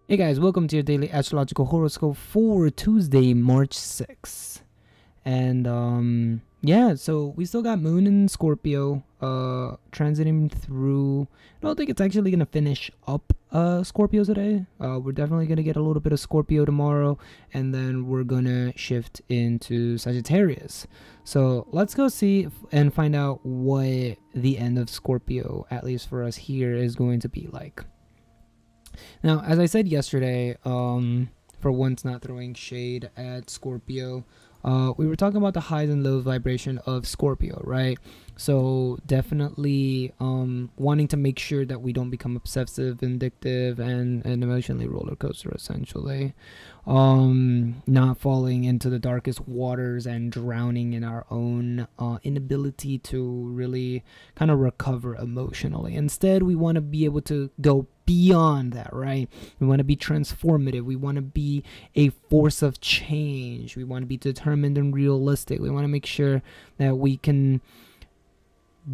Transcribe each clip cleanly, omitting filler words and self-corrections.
Hey guys, welcome to your daily astrological horoscope for Tuesday, March 6th. And yeah, so we still got Moon in Scorpio transiting through. I don't think it's actually going to finish up Scorpio today. We're definitely going to get a little bit of Scorpio tomorrow, and then we're going to shift into Sagittarius. So let's go see and find out what the end of Scorpio, at least for us here, is going to be like. Now, as I said yesterday, for once not throwing shade at Scorpio, we were talking about the highs and lows vibration of Scorpio, right? So definitely wanting to make sure that we don't become obsessive, vindictive, and emotionally roller coaster, essentially. Not falling into the darkest waters and drowning in our own inability to really kind of recover emotionally. Instead, we want to be able to go beyond that, right? We want to be transformative. We want to be a force of change. We want to be determined and realistic. We want to make sure that we can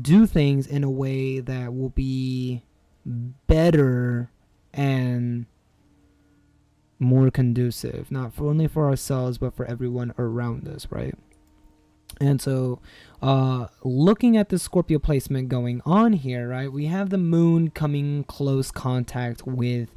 do things in a way that will be better and more conducive, not only for ourselves but for everyone around us, right? And so looking at the Scorpio placement going on here, right, we have the moon coming close contact with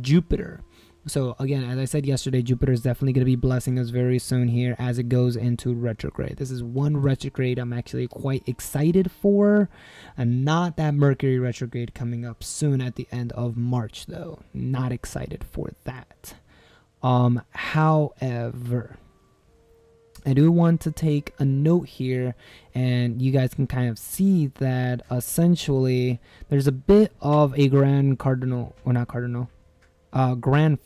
Jupiter. So again, as I said yesterday, Jupiter is definitely going to be blessing us very soon here as it goes into retrograde. This is one retrograde I'm actually quite excited for, and not that Mercury retrograde coming up soon at the end of March, though. Not excited for that. However, I do want to take a note here, and you guys can kind of see that essentially there's a bit of a grand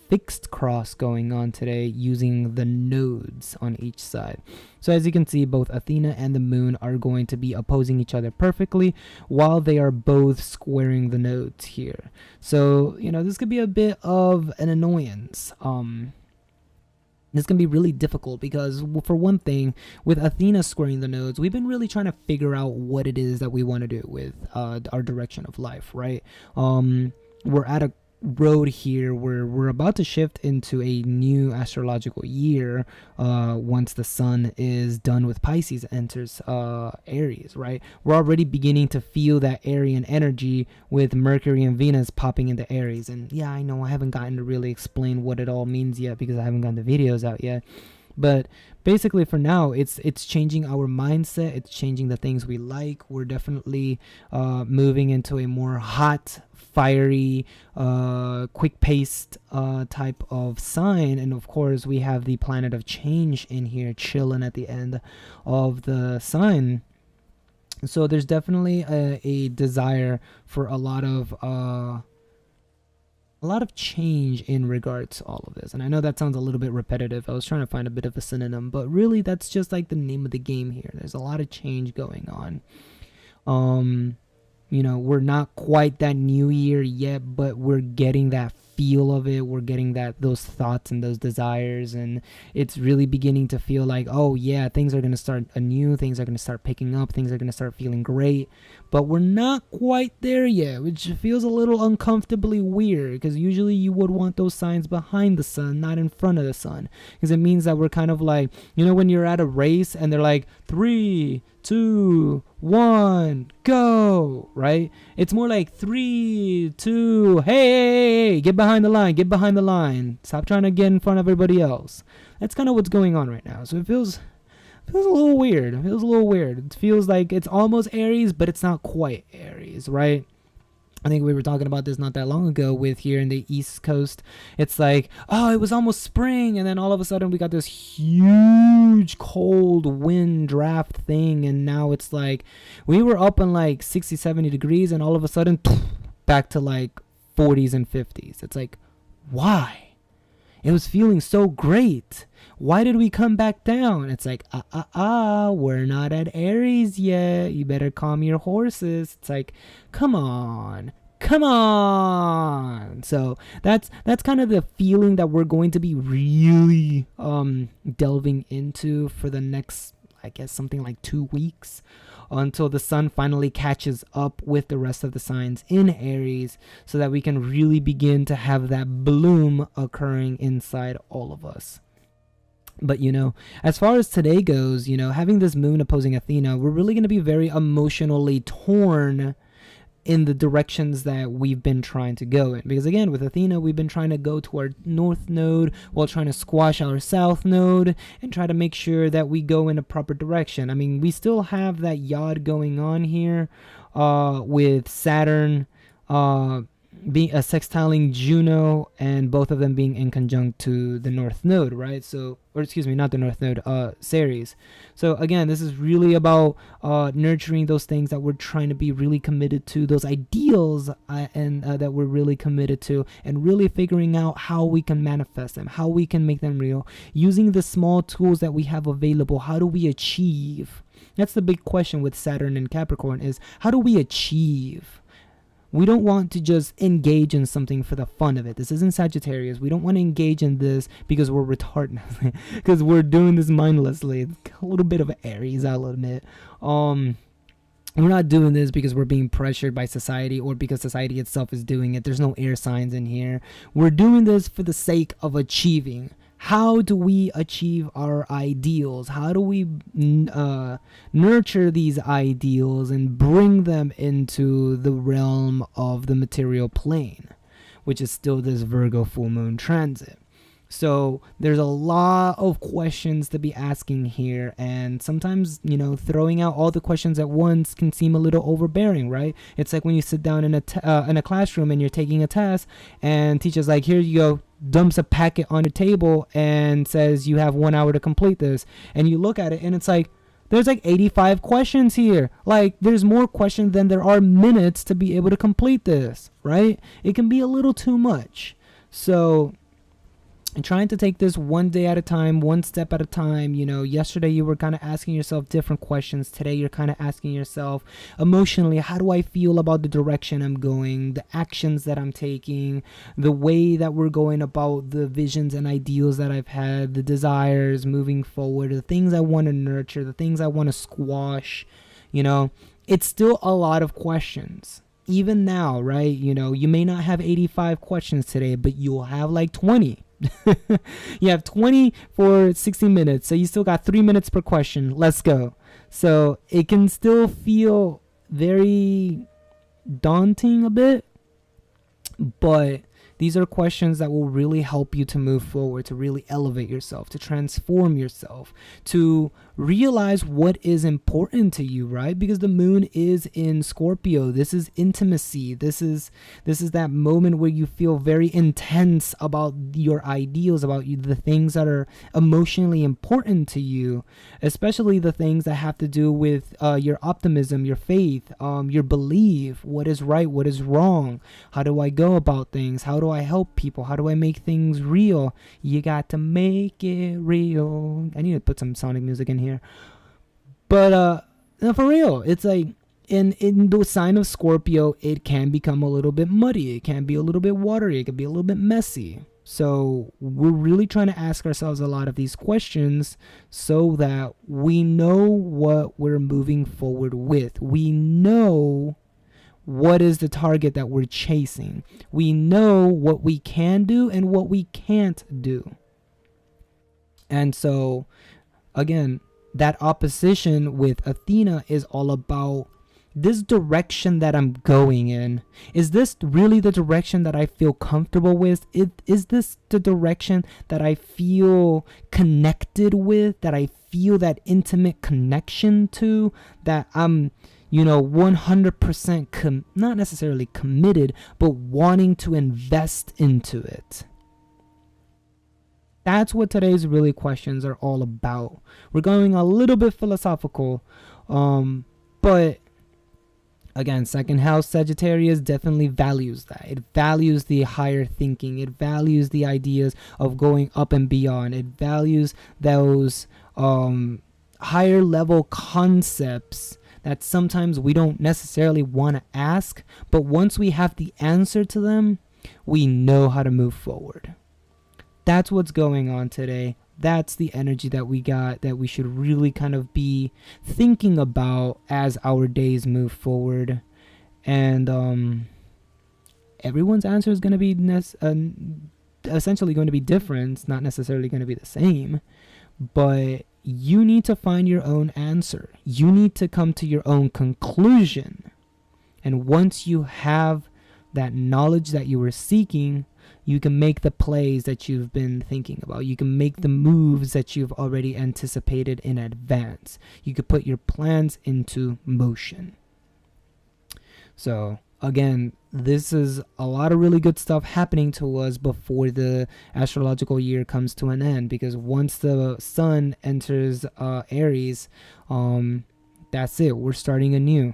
fixed cross going on today using the nodes on each side. So as you can see, both Athena and the moon are going to be opposing each other perfectly while they are both squaring the nodes here. So, you know, this could be a bit of an annoyance. This can be really difficult because, for one thing, with Athena squaring the nodes, we've been really trying to figure out what it is that we want to do with our direction of life, right? We're at a road here where we're about to shift into a new astrological year once the sun is done with Pisces, enters Aries, right? We're already beginning to feel that Aryan energy with Mercury and Venus popping into Aries. And yeah, I know I haven't gotten to really explain what it all means yet because I haven't gotten the videos out yet. But basically for now, it's changing our mindset. It's changing the things we like. We're definitely moving into a more hot, fiery, quick-paced type of sign. And of course, we have the planet of change in here chilling at the end of the sign. So there's definitely a desire for a lot of change in regards to all of this. And I know that sounds a little bit repetitive. I was trying to find a bit of a synonym, but really that's just like the name of the game here. There's a lot of change going on. You know, we're not quite that new year yet, but we're getting that feel of it. We're getting those thoughts and those desires, and it's really beginning to feel like, oh yeah, things are going to start anew, things are going to start picking up, things are going to start feeling great. But we're not quite there yet, which feels a little uncomfortably weird, because usually you would want those signs behind the sun, not in front of the sun, because it means that we're kind of like, you know, when you're at a race and they're like 3, 2, 1, go, right? It's more like 3, 2, hey, get behind the line, stop trying to get in front of everybody else. That's kind of what's going on right now. So it feels a little weird. It feels like it's almost Aries, but it's not quite Aries, right? I think we were talking about this not that long ago with here in the East Coast. It's like, oh, it was almost spring, and then all of a sudden we got this huge cold wind draft thing, and now it's like we were up in like 60, 70 degrees, and all of a sudden back to like 40s and 50s. It's like, why? It was feeling so great. Why did we come back down? It's like, we're not at Aries yet. You better calm your horses. It's like, come on. So that's kind of the feeling that we're going to be really delving into for the next, I guess, something like 2 weeks. until the sun finally catches up with the rest of the signs in Aries, so that we can really begin to have that bloom occurring inside all of us. But, as far as today goes, having this moon opposing Athena, we're really going to be very emotionally torn in the directions that we've been trying to go in. Because again, with Athena, we've been trying to go to our north node while trying to squash our south node and try to make sure that we go in a proper direction. I mean, we still have that yod going on here with Saturn being a sextiling Juno, and both of them being in conjunct to the north node, right? So, or excuse me, not the north node, Ceres. So again, this is really about nurturing those things that we're trying to be really committed to, those ideals and that we're really committed to, and really figuring out how we can manifest them, how we can make them real, using the small tools that we have available. How do we achieve? That's the big question with Saturn and Capricorn, is how do we achieve? We don't want to just engage in something for the fun of it. This isn't Sagittarius. We don't want to engage in this because we're retarded, because we're doing this mindlessly. It's a little bit of an Aries, I'll admit. We're not doing this because we're being pressured by society or because society itself is doing it. There's no air signs in here. We're doing this for the sake of achieving. How do we achieve our ideals? How do we nurture these ideals and bring them into the realm of the material plane, which is still this Virgo full moon transit? So there's a lot of questions to be asking here, and sometimes, throwing out all the questions at once can seem a little overbearing, right? It's like when you sit down in a classroom and you're taking a test, and teacher's like, here you go, dumps a packet on your table and says you have 1 hour to complete this, and you look at it and it's like, there's like 85 questions here. Like, there's more questions than there are minutes to be able to complete this, right? It can be a little too much. So and trying to take this one day at a time, one step at a time. Yesterday you were kind of asking yourself different questions. Today you're kind of asking yourself emotionally, how do I feel about the direction I'm going, the actions that I'm taking, the way that we're going about the visions and ideals that I've had, the desires moving forward, the things I want to nurture, the things I want to squash. It's still a lot of questions. Even now, right? You may not have 85 questions today, but you'll have like 20. You have 20 for 60 minutes, so you still got 3 minutes per question. Let's go. So it can still feel very daunting a bit, but these are questions that will really help you to move forward, to really elevate yourself, to transform yourself, to realize what is important to you, right? Because the moon is in Scorpio. This is intimacy. This is that moment where you feel very intense about your ideals, about you, the things that are emotionally important to you, especially the things that have to do with your optimism, your faith, your belief, what is right, what is wrong, how do I go about things, how do I help people, how do I make things real? You got to make it real. I need to put some sonic music in here. But no, for real, it's like in the sign of Scorpio, it can become a little bit muddy, it can be a little bit watery, it can be a little bit messy. So we're really trying to ask ourselves a lot of these questions so that we know what we're moving forward with. We know what is the target that we're chasing. We know what we can do and what we can't do. And so, again, that opposition with Athena is all about this direction that I'm going in. Is this really the direction that I feel comfortable with? Is this the direction that I feel connected with, that I feel that intimate connection to, that I'm 100% not necessarily committed, but wanting to invest into it? That's what today's really questions are all about. We're going a little bit philosophical, but again, second house Sagittarius definitely values that. It values the higher thinking. It values the ideas of going up and beyond. It values those higher level concepts that sometimes we don't necessarily want to ask, but once we have the answer to them, we know how to move forward. That's what's going on today. that's the energy that we got, that we should really kind of be thinking about as our days move forward. And everyone's answer is going to be essentially going to be different. It's not necessarily going to be the same, but you need to find your own answer. You need to come to your own conclusion. And once you have that knowledge that you were seeking, you can make the plays that you've been thinking about. You can make the moves that you've already anticipated in advance. You could put your plans into motion. So again, this is a lot of really good stuff happening to us before the astrological year comes to an end, because once the sun enters Aries, that's it. We're starting anew.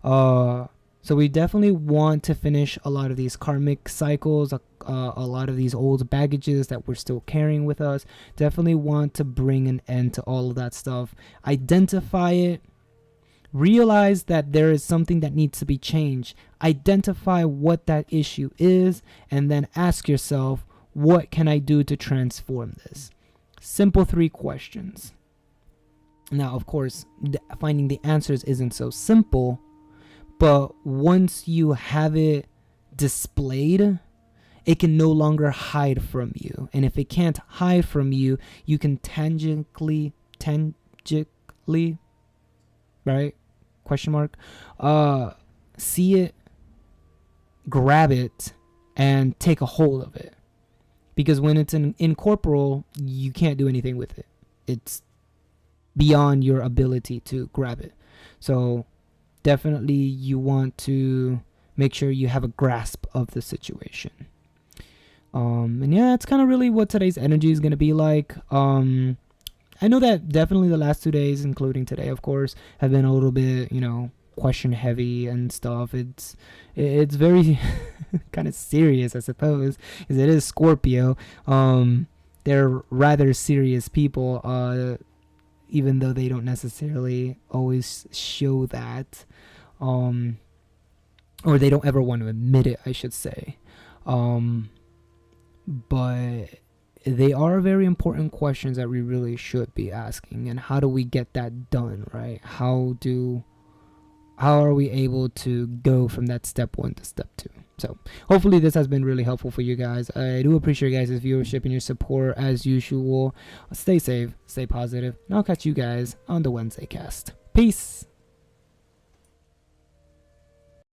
So we definitely want to finish a lot of these karmic cycles, a lot of these old baggages that we're still carrying with us. Definitely want to bring an end to all of that stuff. Identify it. Realize that there is something that needs to be changed. Identify what that issue is, and then ask yourself, what can I do to transform this? Simple 3 questions. Now, of course, finding the answers isn't so simple, but once you have it displayed, it can no longer hide from you. And if it can't hide from you, you can tangibly, right? Question mark. See it, grab it, and take a hold of it. Because when it's incorporeal, you can't do anything with it. It's beyond your ability to grab it. So definitely you want to make sure you have a grasp of the situation. And yeah, that's kind of really what today's energy is going to be like. I know that definitely the last 2 days, including today, of course, have been a little bit, question heavy and stuff. It's very kind of serious, I suppose, because it is Scorpio. They're rather serious people, even though they don't necessarily always show that, or they don't ever want to admit it, I should say. But they are very important questions that we really should be asking. And how do we get that done, right? How are we able to go from that step 1 to step 2? So hopefully this has been really helpful for you guys. I do appreciate you guys' viewership and your support as usual. Stay safe, stay positive, and I'll catch you guys on the Wednesday cast. Peace.